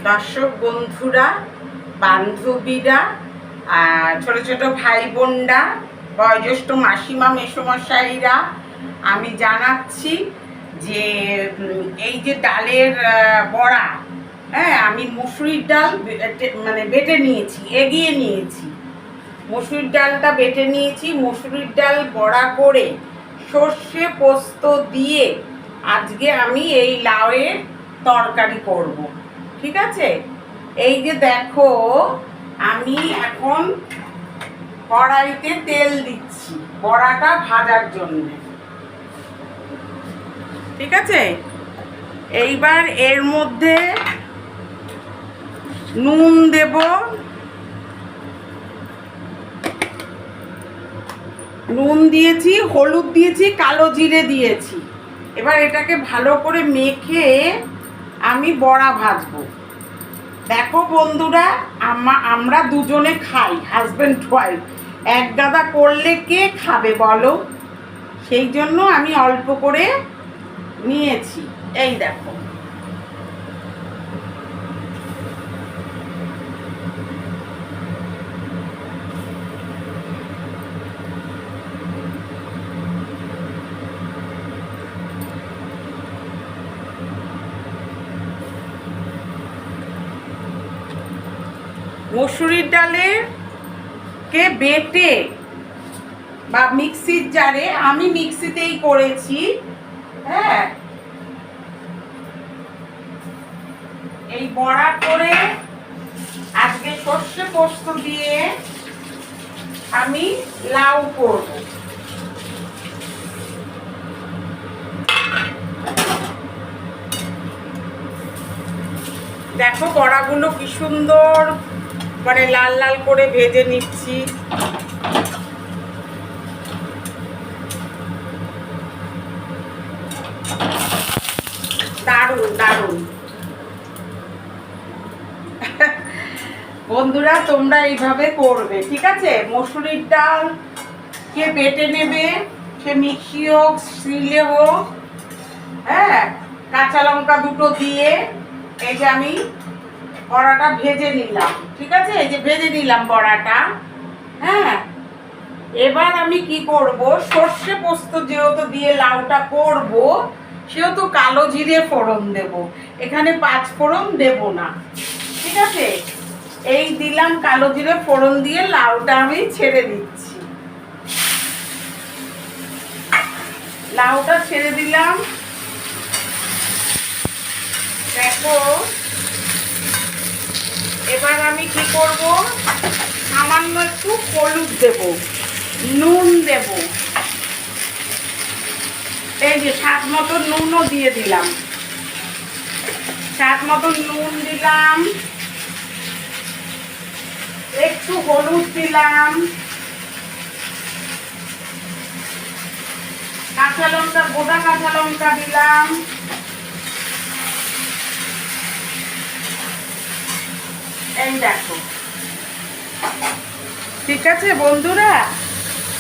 দর্শক বন্ধুরা, বান্ধবীরা, ছোট ছোট ভাই বোনরা, বয়োজ্যেষ্ঠ মাসিমা মেসোমশাইরা, আমি জানাচ্ছি যে এই যে ডালের বড়া, হ্যাঁ, আমি মুসুরির ডাল বেটে নিয়েছি, এগিয়ে নিয়েছি। মুসুরির ডালটা বেটে নিয়েছি। মুসুরির ডাল বড়া করে সর্ষে পোস্ত দিয়ে আজকে আমি এই লাউয়ের তরকারি করব। ঠিক আছে, এই যে দেখো, আমি এখন কড়াইতে তেল দিচ্ছি বড়াটা ভাজার জন্য। ঠিক আছে, এইবার এর মধ্যে নুন দেব, নুন দিয়েছি, হলুদ দিয়েছি, কালো জিরে দিয়েছি। এবার এটাকে ভালো করে মেখে আমি বড়া ভাজবো। দেখো বন্ধুরা, আমরা দুজনে খাই, হাজব্যান্ড ওয়াইফ, এক গাদা করলে কে খাবে বলো? সেই জন্য আমি অল্প করে নিয়েছি। এই দেখো, মসুরির ডালের কে বেটে বা মিক্সির জারে, আমি মিক্সিতেই করেছি, হ্যাঁ, এই বড়া করে আজকে সর্ষে পোস্ত দিয়ে আমি লাউ করব। দেখো বড়াগুলো কি সুন্দর লাল লাল করে ভেজে নিচ্ছি। দারুণ দারুণ। বন্ধুরা, তোমরা এইভাবে করবে, ঠিক আছে? মসুরির ডাল কে বেটে নেবে, সে মিক্সি হোক, শিলে হোক, হ্যাঁ, কাঁচা লঙ্কা দুটো দিয়ে এই যে আমি বড়াটা ভেজে নিলাম। ঠিক আছে, এই যে ভেজে নিলাম বড়াটা। হ্যাঁ, এবার আমি কি করব, সর্ষে পোস্ত যেহেতু দিয়ে লাউটা করব, সেহেতু কালো জিরে ফোড়ন দেব। এখানে 5 ফোড়ন দেব না। ঠিক আছে, এই দিলাম কালো জিরে ফোড়ন দিয়ে লাউটা আমি ছেড়ে দিচ্ছি। লাউটা ছেড়ে দিলাম। দেখো, এবার আমি কি করব, সামান্য একটু হলুদ দেব, নুন দেব, এই যে স্বাদ মতো নুনও দিয়ে দিলাম। স্বাদ মতো নুন দিলাম, একটু হলুদ দিলাম, কাঁচা লঙ্কা, গোটা কাঁচা লঙ্কা দিলাম, এই দেখো। ঠিক আছে বন্ধুরা,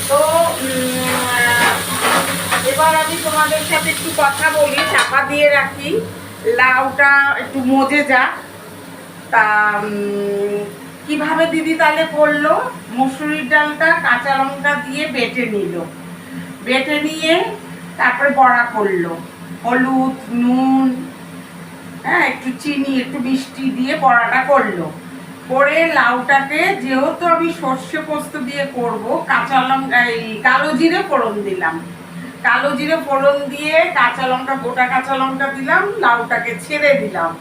তো এবার আমি তোমাদের সাথে একটু কথা বলি, চাপা দিয়ে রাখি, লাউটা একটু মজে যাক। তা কিভাবে দিদি তাহলে করলো, মসুরির ডালটা কাঁচা লঙ্কা দিয়ে বেটে নিল, বেটে নিয়ে তারপরে বড়া করলো, হলুদ, নুন, হ্যাঁ, একটু চিনি, একটু মিষ্টি দিয়ে বড়াটা করলো। করে লাউটাকে, যেহেতু আমি সর্ষে পোস্ত দিয়ে করব, কাঁচা লঙ্কা, এই কালো জিরে ফোড়ন দিলাম। কালো জিরে ফোড়ন দিয়ে কাঁচা লঙ্কা, গোটা কাঁচা লঙ্কা দিলাম, লাউটাকে ছেড়ে দিলাম।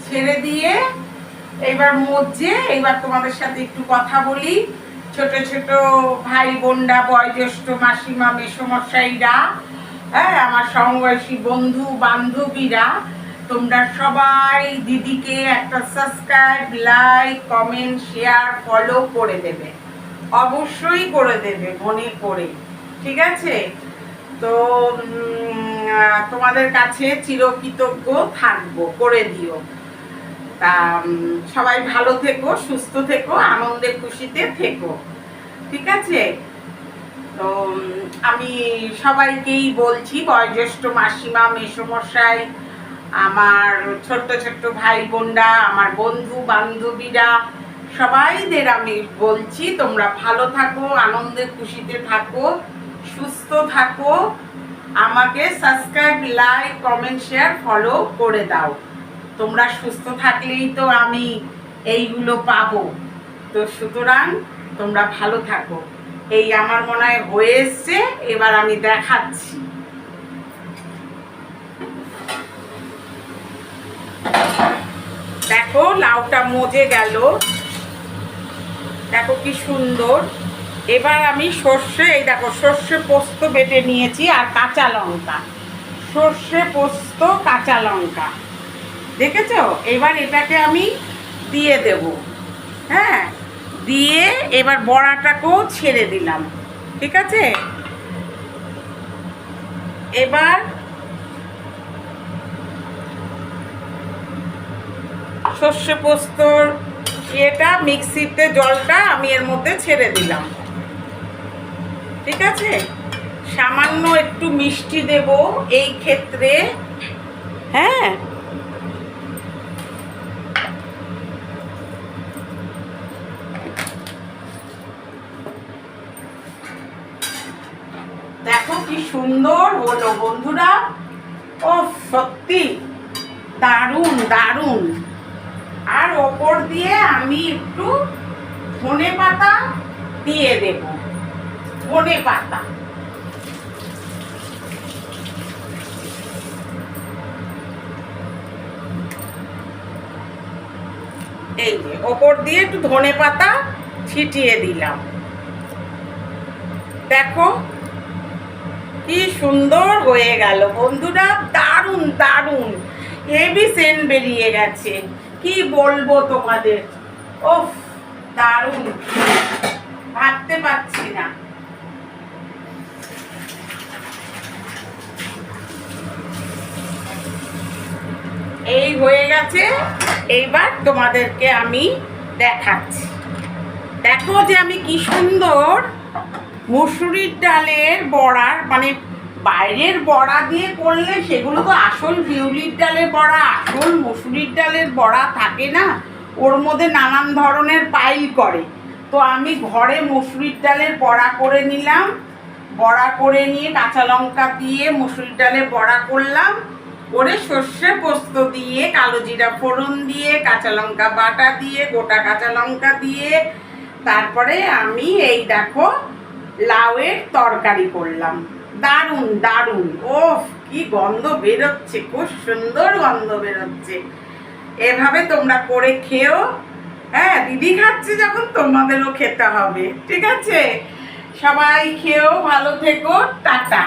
ছেড়ে দিয়ে এইবার তোমাদের সাথে একটু কথা বলি। ছোট ছোট ভাই বোনরা, বয়োজ্যেষ্ঠ মাসিমা মেসোমশাইরা, হ্যাঁ, আমার সমবয়সী বন্ধু বান্ধবীরা, তোমরা সবাই দিদিকে একটা subscribe, like, comment, share, follow করে দেবে, অবশ্যই করে দেবে মনে করে। ঠিক আছে, তো তোমাদের কাছে চিরকৃতজ্ঞ থাকবো, করে দিও। তা সবাই ভালো থেকো, সুস্থ থেকো, আনন্দে খুশিতে থেকো। ঠিক আছে, তো আমি সবাইকেই বলছি, বয়োজ্যেষ্ঠ মাসিমা মেসোমশাই, আমার ছোট্ট ছোট্ট ভাই বোনরা, আমার বন্ধু বান্ধবীরা, সবাইদের আমি বলছি তোমরা ভালো থাকো, আনন্দে খুশিতে থাকো, সুস্থ থাকো। আমাকে subscribe, like, comment, share, follow করে দাও। তোমরা সুস্থ থাকলেই তো আমি এইগুলো পাবো। তো সুতরাং তোমরা ভালো থাকো। এই আমার মনে হয় হয়ে এসছে, এবার আমি দেখাচ্ছি। দেখো লাউটা মজে গেল, দেখো কি সুন্দর। এবার আমি সর্ষে, এই দেখো সর্ষে পোস্ত বেটে নিয়েছি আর কাঁচা লঙ্কা, সর্ষে পোস্ত কাঁচা লঙ্কা, দেখেছো? এবার এটাকে আমি দিয়ে দেব। হ্যাঁ, দিয়ে এবার বড়াটাকেও ছেড়ে দিলাম, ঠিক আছে? এবার সর্ষে পোস্তর এটা মিক্সিতে জলটা আমি এর মধ্যে ছেড়ে দিলাম, ঠিক আছে? সামান্য একটু মিষ্টি দেব এই ক্ষেত্রে। হ্যাঁ, দেখো কি সুন্দর হলো বন্ধুরা। ও সত্যি দারুণ দারুণ। আর ওপর দিয়ে আমি একটু ধনে পাতা দিয়ে দেব, ধনে পাতা। এই যে ওপর দিয়ে একটু ধনে পাতা ছিটিয়ে দিলাম। দেখো কি সুন্দর হয়ে গেল বন্ধুরা, দারুণ দারুণ, হেভি সেন্ট বেরিয়ে গেছে, কি বলবো তোমাদের। ওফ দারুণ, ভাবতে পারছি না। এই হয়ে গেছে, এইবার তোমাদেরকে আমি দেখাচ্ছি। দেখো যে আমি কি সুন্দর মসুরির ডালের বড়ার, মানে বাইরের বড়া দিয়ে করলে সেগুলো তো আসল বিউলির ডালের বড়া, আসল মসুরির ডালের বড়া থাকে না, ওর মধ্যে নানান ধরনের পাইল করে। তো আমি ঘরে মসুরির ডালের বড়া করে নিলাম, বড়া করে নিয়ে কাঁচা লঙ্কা দিয়ে মসুরির ডালের বড়া করলাম, করে সর্ষে পোস্ত দিয়ে, কালো জিরা ফোড়ন দিয়ে, কাঁচা লঙ্কা বাটা দিয়ে, গোটা কাঁচা লঙ্কা দিয়ে, তারপরে আমি এই দেখো লাউয়ের তরকারি করলাম। দারুণ দারুণ, ওফ কি গন্ধ বেরোচ্ছে, খুব সুন্দর গন্ধ বেরোচ্ছে। এভাবে তোমরা করে খেও। হ্যাঁ, দিদি খাচ্ছে যখন তোমাদেরও খেতে হবে, ঠিক আছে? সবাই খেও, ভালো থেকো, টাটা।